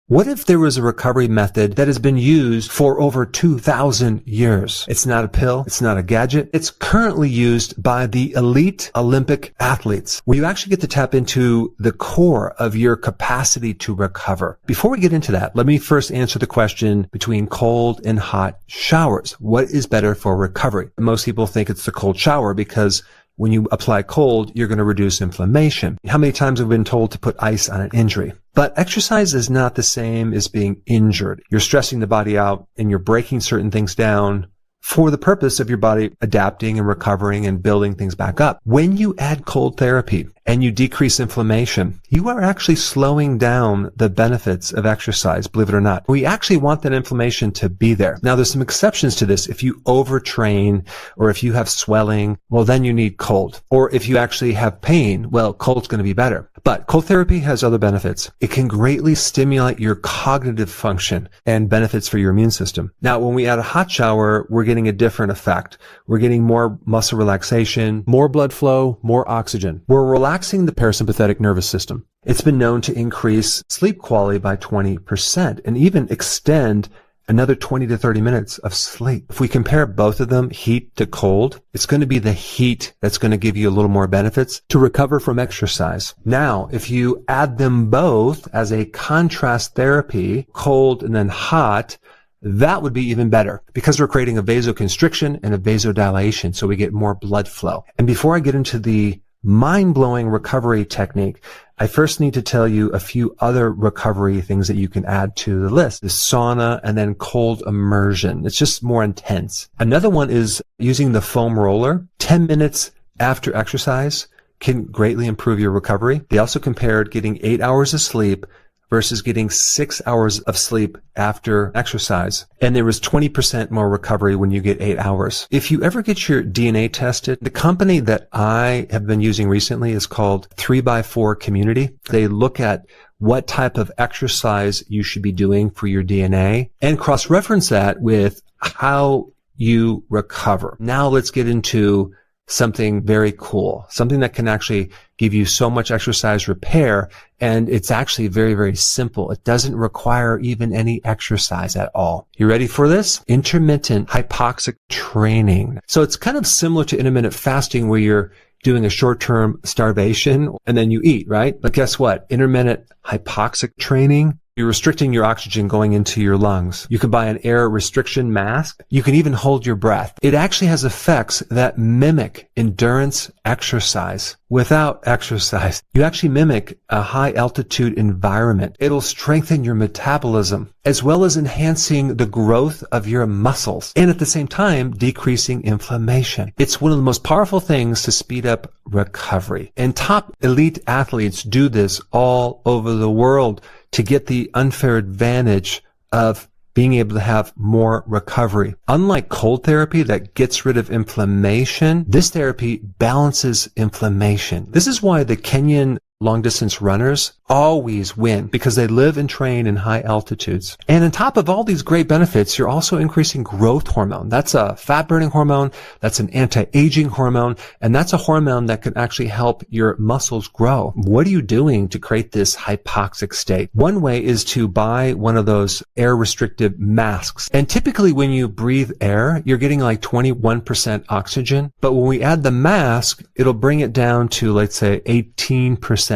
What if there was a recovery method that has been used for over 2,000 years? It's not a pill. It's not a gadget. It's currently used by the elite Olympic athletes, where you actually get to tap into the core of your capacity to recover. Before we get into that, let me first answer the question between cold and hot showers. What is better for recovery? Most people think it's the cold shower because when you apply cold, you're going to reduce inflammation. How many times have we been told to put ice on an injury? But exercise is not the same as being injured. You're stressing the body out and you're breaking certain things down for the purpose of your body adapting and recovering and building things back up. When you add cold therapy and you decrease inflammation, you are actually slowing down the benefits of exercise, believe it or not. We actually want that inflammation to be there. Now, there's some exceptions to this. If you overtrain or if you have swelling, well, then you need cold. Or if you actually have pain, well, cold's going to be better. But cold therapy has other benefits. It can greatly stimulate your cognitive function and benefits for your immune system. Now, when we add a hot shower, we're getting a different effect. We're getting more muscle relaxation, more blood flow, more oxygen. We're relaxing the parasympathetic nervous system. It's been known to increase sleep quality by 20% and even extend another 20 to 30 minutes of sleep. If we compare both of them, heat to cold, it's going to be the heat that's going to give you a little more benefits to recover from exercise. Now, if you add them both as a contrast therapy, cold and then hot, that would be even better because we're creating a vasoconstriction and a vasodilation, so we get more blood flow. And before I get into the mind-blowing recovery technique, I first need to tell you a few other recovery things that you can add to the list. The sauna and then cold immersion. It's just more intense. Another one is using the foam roller. 10 minutes after exercise can greatly improve your recovery. They also compared getting 8 hours of sleep versus getting 6 hours of sleep after exercise. And there was 20% more recovery when you get 8 hours. If you ever get your DNA tested, the company that I have been using recently is called 3x4 Community. They look at what type of exercise you should be doing for your DNA and cross-reference that with how you recover. Now let's get into something very cool, something that can actually give you so much exercise repair, and it's actually very, very simple. It doesn't require even any exercise at all. You ready for this? Intermittent hypoxic training. So it's kind of similar to intermittent fasting where you're doing a short-term starvation and then you eat, right? But guess what? Intermittent hypoxic training, you're restricting your oxygen going into your lungs. You can buy an air restriction mask. You can even hold your breath. It actually has effects that mimic endurance exercise without exercise. You actually mimic a high altitude environment. It'll strengthen your metabolism as well as enhancing the growth of your muscles and at the same time decreasing inflammation. It's one of the most powerful things to speed up recovery. And top elite athletes do this all over the world to get the unfair advantage of being able to have more recovery. Unlike cold therapy that gets rid of inflammation, this therapy balances inflammation. This is why the Kenyan long-distance runners always win, because they live and train in high altitudes. And on top of all these great benefits, you're also increasing growth hormone. That's a fat-burning hormone, that's an anti-aging hormone, and that's a hormone that can actually help your muscles grow. What are you doing to create this hypoxic state? One way is to buy one of those air-restricted masks. And typically when you breathe air, you're getting like 21% oxygen. But when we add the mask, it'll bring it down to, let's say, 18%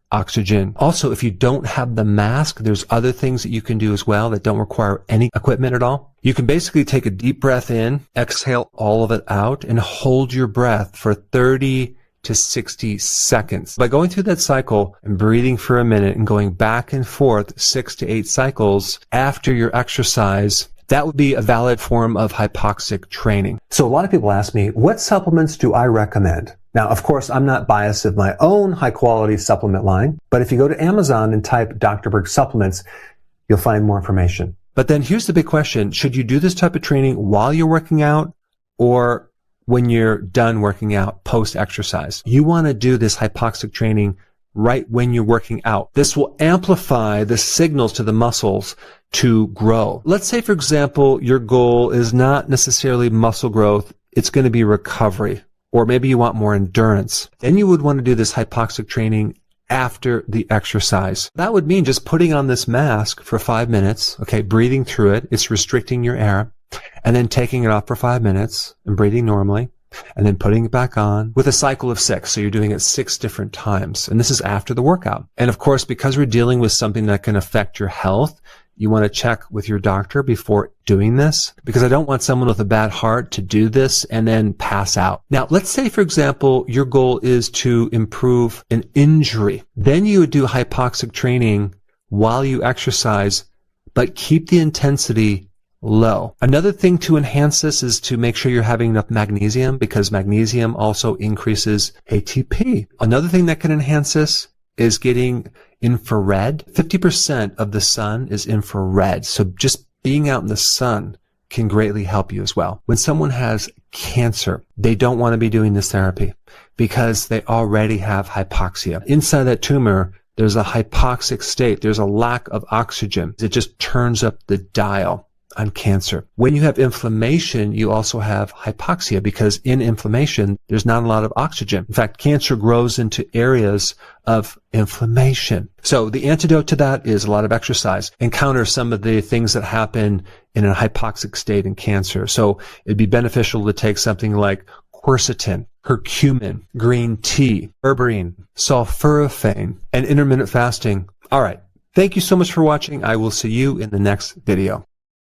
oxygen. Also, if you don't have the mask, there's other things that you can do as well that don't require any equipment at all. You can basically take a deep breath in, exhale all of it out, and hold your breath for 30 to 60 seconds. By going through that cycle and breathing for a minute and going back and forth 6 to 8 cycles after your exercise, that would be a valid form of hypoxic training. So a lot of people ask me, what supplements do I recommend? Now, of course, I'm not biased of my own high-quality supplement line, but if you go to Amazon and type Dr. Berg supplements, you'll find more information. But then here's the big question. Should you do this type of training while you're working out or when you're done working out post-exercise? You want to do this hypoxic training right when you're working out. This will amplify the signals to the muscles to grow. Let's say, for example, your goal is not necessarily muscle growth. It's going to be recovery. Or maybe you want more endurance. Then you would want to do this hypoxic training after the exercise. That would mean just putting on this mask for 5 minutes, okay, breathing through it. It's restricting your air, and then taking it off for 5 minutes and breathing normally, and then putting it back on with a cycle of 6. So you're doing it 6 different times. And this is after the workout. And of course, because we're dealing with something that can affect your health, you want to check with your doctor before doing this, because I don't want someone with a bad heart to do this and then pass out. Now, let's say, for example, your goal is to improve an injury. Then you would do hypoxic training while you exercise, but keep the intensity low. Another thing to enhance this is to make sure you're having enough magnesium, because magnesium also increases ATP. Another thing that can enhance this is getting infrared. 50% of the sun is infrared. So just being out in the sun can greatly help you as well. When someone has cancer, they don't want to be doing this therapy because they already have hypoxia. Inside that tumor, there's a hypoxic state. There's a lack of oxygen. It just turns up the dial on cancer. When you have inflammation, you also have hypoxia, because in inflammation, there's not a lot of oxygen. In fact, cancer grows into areas of inflammation. So the antidote to that is a lot of exercise and counter some of the things that happen in a hypoxic state in cancer. So it'd be beneficial to take something like quercetin, curcumin, green tea, berberine, sulforaphane, and intermittent fasting. All right. Thank you so much for watching. I will see you in the next video.